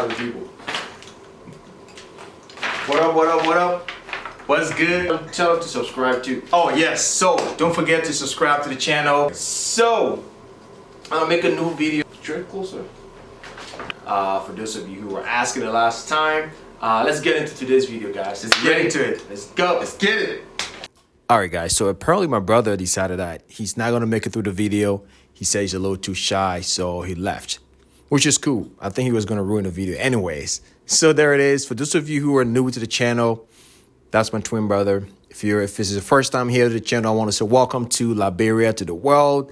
party people. What up, what up, what up? What's good? Tell them to subscribe too. Oh yes, so don't forget to subscribe to the channel. So, I'll make a new video. Drink closer. For those of you who were asking the last time, let's get into today's video, guys. Let's get into it. Let's go. Let's get it. Alright guys, so apparently my brother decided that he's not going to make it through the video. He said he's a little too shy, so he left. Which is cool. I think he was going to ruin the video anyways. So there it is. For those of you who are new to the channel, that's my twin brother. If this is the first time here to the channel, I want to say welcome to Liberia, to the world.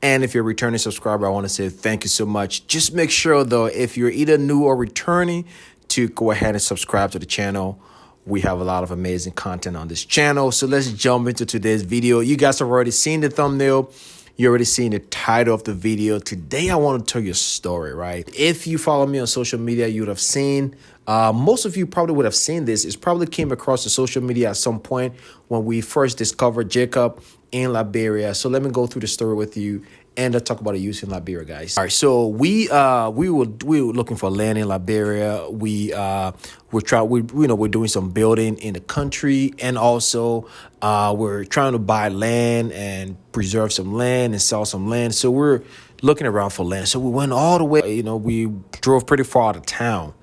And if you're a returning subscriber, I want to say thank you so much. Just make sure though, if you're either new or returning, to go ahead and subscribe to the channel. We have a lot of amazing content on this channel. So let's jump into today's video. You guys have already seen the thumbnail. You already seen the title of the video. Today, I want to tell you a story, right? If you follow me on social media, you would have seen, most of you probably would have seen this. It probably came across the social media at some point when we first discovered Jacob in Liberia. So let me go through the story with you and talk about the youth in Liberia, guys. All right, so we were looking for land in Liberia. We're doing some building in the country, and also we're trying to buy land and preserve some land and sell some land. So we're looking around for land. So we went all the way. We drove pretty far out of town.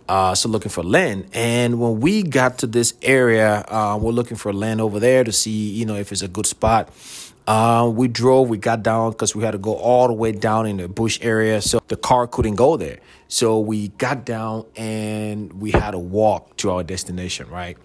So looking for land. And when we got to this area, we're looking for land over there to see, if it's a good spot. We got down because we had to go all the way down in the bush area. So the car couldn't go there. So we got down and we had to walk to our destination, right?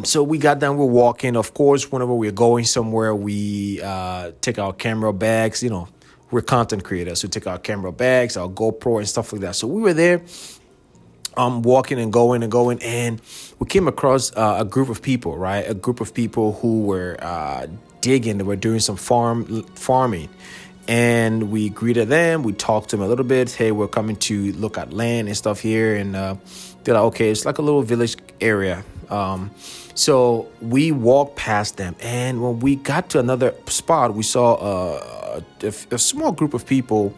So we got down, we're walking. Of course, whenever we're going somewhere, we take our camera bags. We're content creators. So we take our camera bags, our GoPro and stuff like that. So we were there. Walking and going, and we came across a group of people, right? A group of people who were digging. They were doing some farming, and we greeted them. We talked to them a little bit. Hey, we're coming to look at land and stuff here, and they're like, okay, it's like a little village area. So we walked past them, and when we got to another spot, we saw a small group of people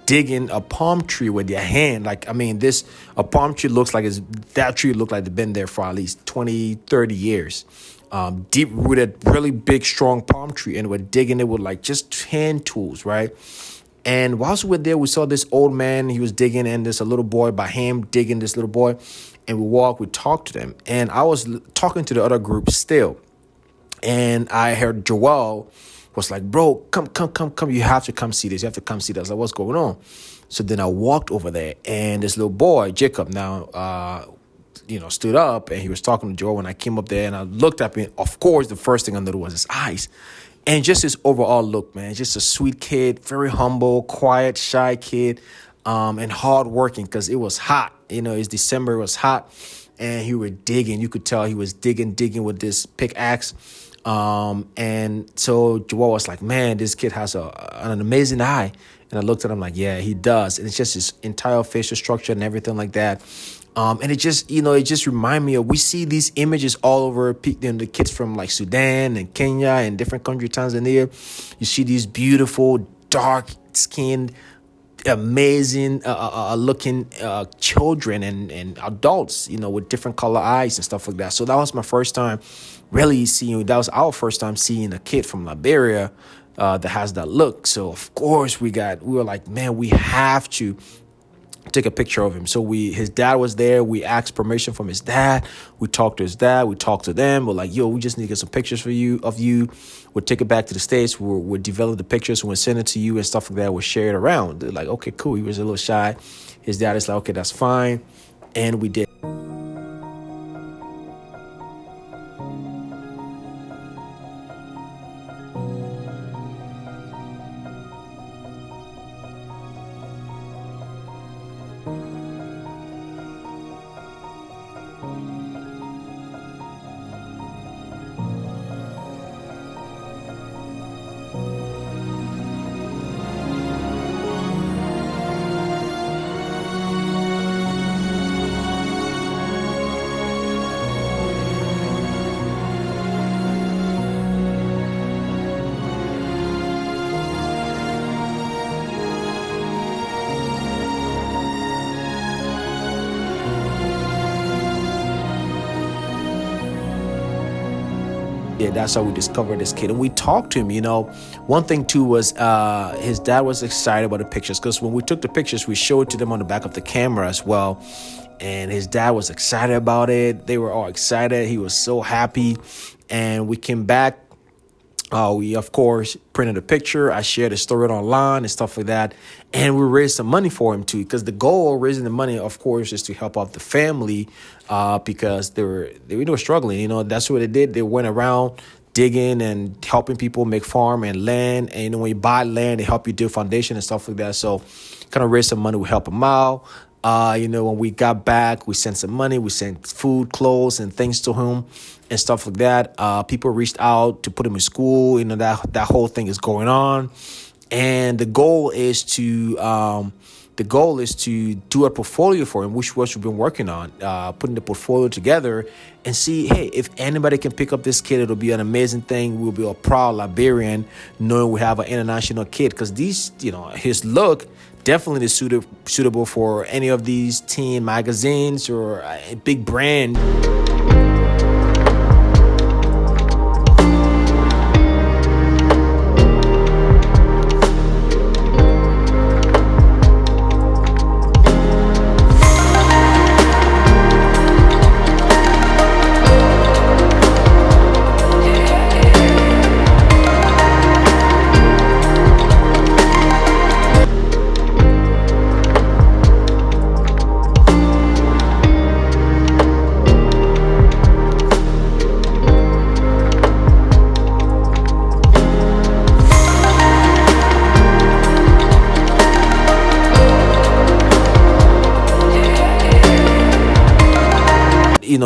digging a palm tree with their hand. A palm tree looks like that tree looked like they've been there for at least 20, 30 years. Deep rooted, really big, strong palm tree. And we're digging it with just hand tools, right? And whilst we were there, we saw this old man. He was digging, and there's a little boy by him digging this little boy. And we talked to them. And I was talking to the other group still. And I heard Joel was like, bro, come. You have to come see this. You have to come see this. I was like, what's going on? So then I walked over there, and this little boy, Jacob, now, stood up, and he was talking to Joel. When I came up there and I looked at him, of course, the first thing I noticed was his eyes. And just his overall look, man, just a sweet kid, very humble, quiet, shy kid, and hardworking because it was hot. It's December, it was hot, and he was digging. You could tell he was digging with this pickaxe. And so Joel was like, man, this kid has an amazing eye. And I looked at him like, yeah, he does. And it's just his entire facial structure and everything like that. And it just reminded me of, we see these images all over, the kids from Sudan and Kenya and different countries, Tanzania. You see these beautiful, dark skinned, amazing looking children and adults, with different color eyes and stuff like that. So that was my first time really seeing, that was our first time seeing a kid from Liberia that has that look. So of course we were like, man, we have to take a picture of him. So his dad was there. We asked permission from his dad. We talked to his dad. We talked to them. We're like, yo, we just need to get some pictures of you. We'll take it back to the States. We'll develop the pictures. We'll send it to you and stuff like that. We'll share it around. They're like, okay, cool. He was a little shy. His dad is like, okay, that's fine. And we did. Yeah, that's how we discovered this kid. And we talked to him, One thing too was his dad was excited about the pictures, because when we took the pictures, we showed to them on the back of the camera as well. And his dad was excited about it. They were all excited. He was so happy. And we came back. We, of course, printed a picture. I shared the story online and stuff like that. And we raised some money for him, too, because the goal of raising the money, of course, is to help out the family because they were struggling. That's what they did. They went around digging and helping people make farm and land. And, when you buy land, they help you do foundation and stuff like that. So kind of raise some money. We help them out. When we got back, we sent some money. We sent food, clothes, and things to him and stuff like that. People reached out to put him in school. That whole thing is going on, and the goal is to do a portfolio for him, which we've been working on, putting the portfolio together and see, hey, if anybody can pick up this kid, it'll be an amazing thing. We'll be a proud Liberian knowing we have an international kid, because his look definitely is suitable for any of these teen magazines or a big brand.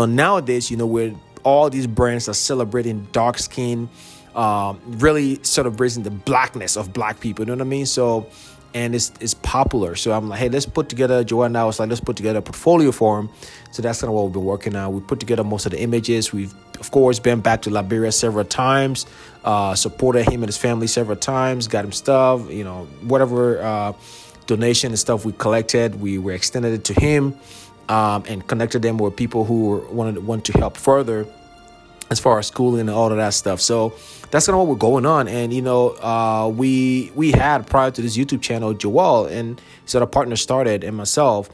Nowadays, where all these brands are celebrating dark skin, really celebrating the blackness of black people. You know what I mean? So, and it's popular. So I'm like, hey, let's put together. Joanne now was like, let's put together a portfolio for him. So that's kind of what we've been working on. We put together most of the images. We've, of course, been back to Liberia several times, supported him and his family several times, got him stuff, whatever donation and stuff we collected, we were extended it to him. And connected them with people who want to help further as far as schooling and all of that stuff. So that's kind of what we're going on. And, we had, prior to this YouTube channel, Joel and his other partner started, and myself,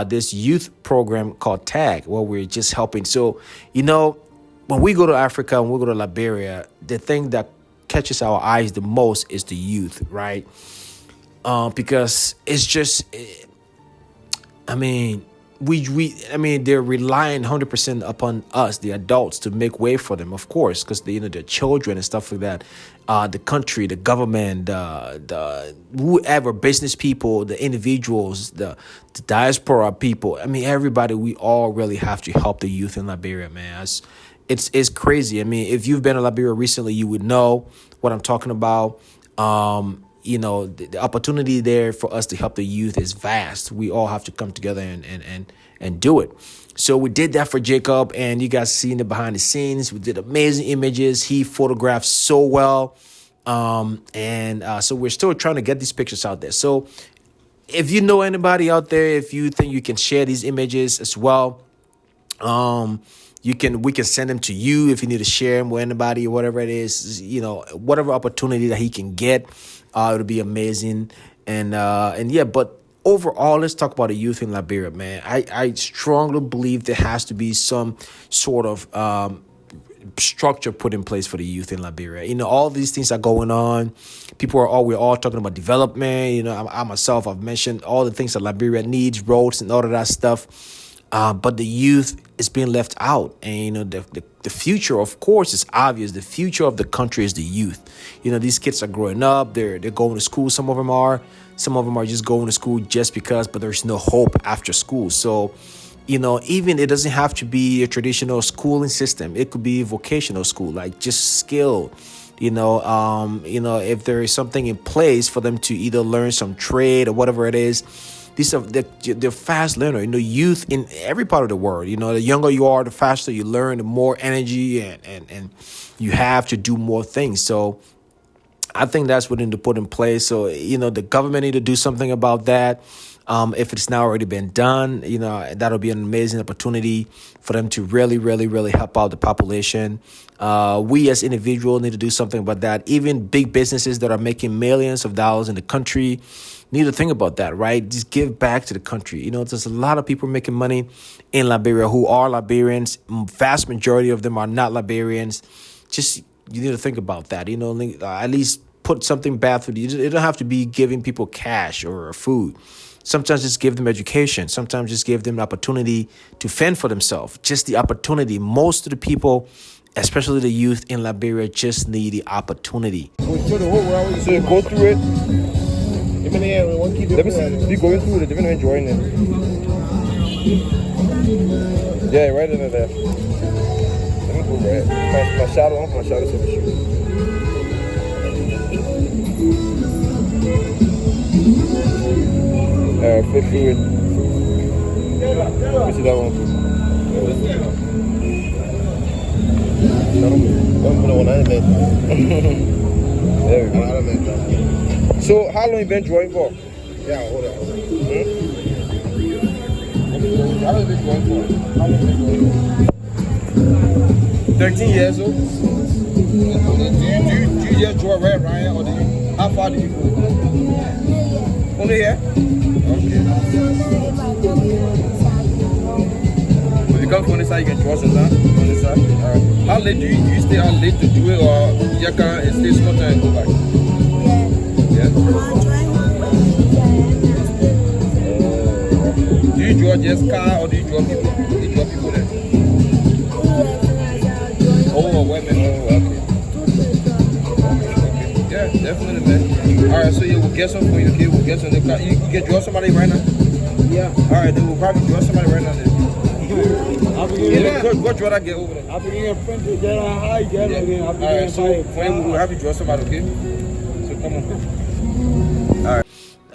this youth program called TAG, where we're just helping. So, when we go to Africa and we go to Liberia, the thing that catches our eyes the most is the youth, right? Because it's just, they're relying 100% upon us, the adults, to make way for them, of course, because they're children and stuff like that. The country, the government, the whoever, business people, the individuals, the diaspora people. Everybody. We all really have to help the youth in Liberia, man. It's crazy. If you've been to Liberia recently, you would know what I'm talking about. The opportunity there for us to help the youth is vast. We all have to come together and do it. So we did that for Jacob, and you guys seen it behind the scenes. We did amazing images. He photographed so well. So we're still trying to get these pictures out there. So if you know anybody out there, if you think you can share these images as well, we can send them to you if you need to share them with anybody or whatever it is, whatever opportunity that he can get. It'll be amazing. And but overall, let's talk about the youth in Liberia, man. I strongly believe there has to be some sort of structure put in place for the youth in Liberia. All these things are going on. We're all talking about development. I myself, I've mentioned all the things that Liberia needs, roads and all of that stuff. But the youth is being left out. And, the future, of course, is obvious. The future of the country is the youth. These kids are growing up. They're going to school. Some of them are just going to school just because, but there's no hope after school. So, even it doesn't have to be a traditional schooling system. It could be vocational school, like just skill. If there is something in place for them to either learn some trade or whatever it is. They're fast learner. Youth in every part of the world. The younger you are, the faster you learn, the more energy and you have to do more things. So I think that's what we need to put in place. So, the government need to do something about that. If it's not already been done, that'll be an amazing opportunity for them to really, really, really help out the population. We as individuals need to do something about that. Even big businesses that are making millions of dollars in the country need to think about that, right? Just give back to the country. There's a lot of people making money in Liberia who are Liberians. Vast majority of them are not Liberians. Just, you need to think about that, at least put something back for you. You don't have to be giving people cash or food. Sometimes just give them education. Sometimes just give them an opportunity to fend for themselves. Just the opportunity. Most of the people, especially the youth in Liberia, just need the opportunity. So you go through it. Let me see. You going through it. They're enjoying it. Yeah, right in there. Let me go right. My shadow. I'm gonna shadow some shoe. Flip through it. Let me see that one. There we go. So, how long you been drawing for? Yeah, hold on. How long you been drawing for? 13 years old. Do you just draw right, Ryan, or how far do you go? Only here? Okay. If you come from this side, you can draw some time on this side. Alright. How late do you stay out late to do it, or you can stay small time and go back? Yeah. Do you draw just car or do you draw people? Do you draw people there? Oh, women. Oh, okay. Okay. Yeah, definitely, man. Alright, so yeah, we'll get some for you, okay? We'll get some. You can draw somebody right now? Yeah. Alright, then we'll probably draw somebody right now then. Go draw that, get over there. Alright, so we'll have you draw somebody, okay? So come on.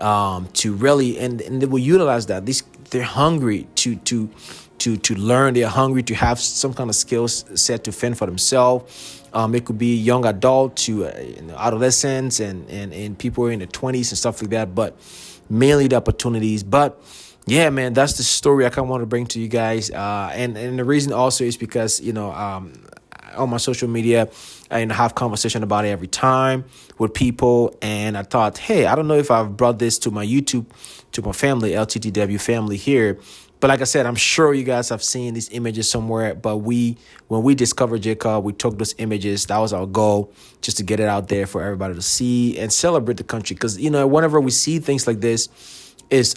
Alright. To really, and they will utilize that. They're hungry to learn. They're hungry to have some kind of skills set to fend for themselves. It could be young adult to adolescents and people in their 20s and stuff like that, but mainly the opportunities. But yeah, man, that's the story I kind of want to bring to you guys. And the reason also is because, on my social media, I have conversation about it every time with people. And I thought, hey, I don't know if I've brought this to my YouTube, to my family, LTTW family here. But like I said, I'm sure you guys have seen these images somewhere. But when we discovered Jacob, we took those images. That was our goal, just to get it out there for everybody to see and celebrate the country. Because, whenever we see things like this, it's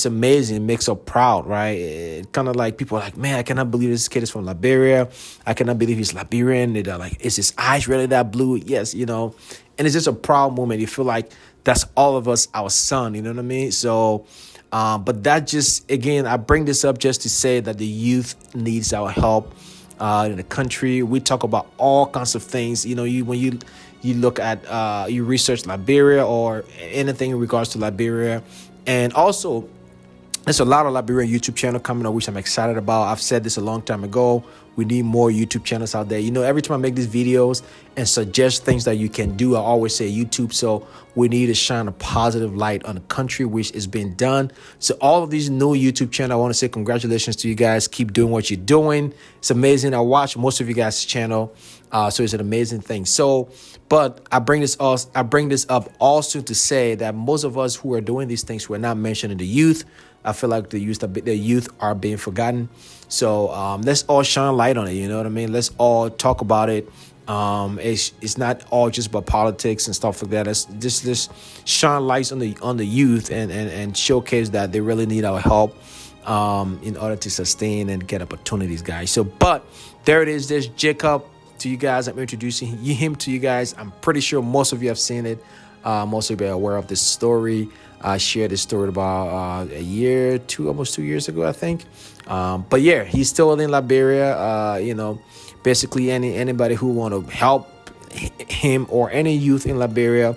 amazing. It makes us proud, right? It kind of like people are like, man, I cannot believe this kid is from Liberia. I cannot believe he's Liberian. They're like, is his eyes really that blue? Yes, And it's just a proud moment. You feel like that's all of us, our son. You know what I mean? So, but that just, again, I bring this up just to say that the youth needs our help in the country. We talk about all kinds of things. When you look at, you research Liberia or anything in regards to Liberia. And also, there's a lot of Liberian YouTube channel coming up, which I'm excited about. I've said this a long time ago. We need more YouTube channels out there. Every time I make these videos and suggest things that you can do, I always say YouTube. So we need to shine a positive light on the country, which is being done. So all of these new YouTube channels, I want to say congratulations to you guys. Keep doing what you're doing. It's amazing. I watch most of you guys' channel. So it's an amazing thing. So, but I bring this up also to say that most of us who are doing these things, we're not mentioning the youth. I feel like the youth are being forgotten. So let's all shine light on it. You know what I mean? Let's all talk about it. It's not all just about politics and stuff like that. Let's just shine lights on the youth and showcase that they really need our help in order to sustain and get opportunities, guys. So, but there it is. There's Jacob to you guys. I'm introducing him to you guys. I'm pretty sure most of you have seen it. Most of you are aware of this story. I shared this story about almost 2 years ago, I think. But yeah, he's still in Liberia. Basically anybody who want to help him or any youth in Liberia,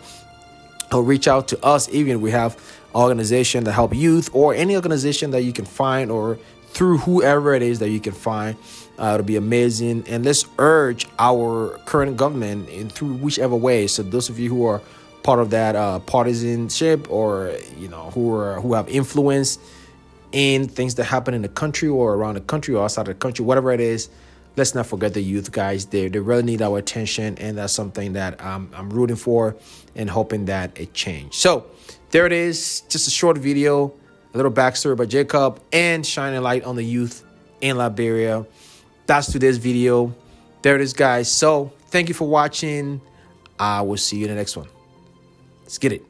he'll reach out to us. Even we have organization that help youth, or any organization that you can find, or through whoever it is that you can find. It'll be amazing. And let's urge our current government in through whichever way. So those of you who are part of that partisanship, or who have influence in things that happen in the country or around the country or outside of the country, whatever it is. Let's not forget the youth, guys. They really need our attention, and that's something that I'm rooting for and hoping that it change. So there it is, just a short video, a little backstory about Jacob and shining light on the youth in Liberia. That's today's video. There it is, guys. So thank you for watching. I will see you in the next one. Let's get it.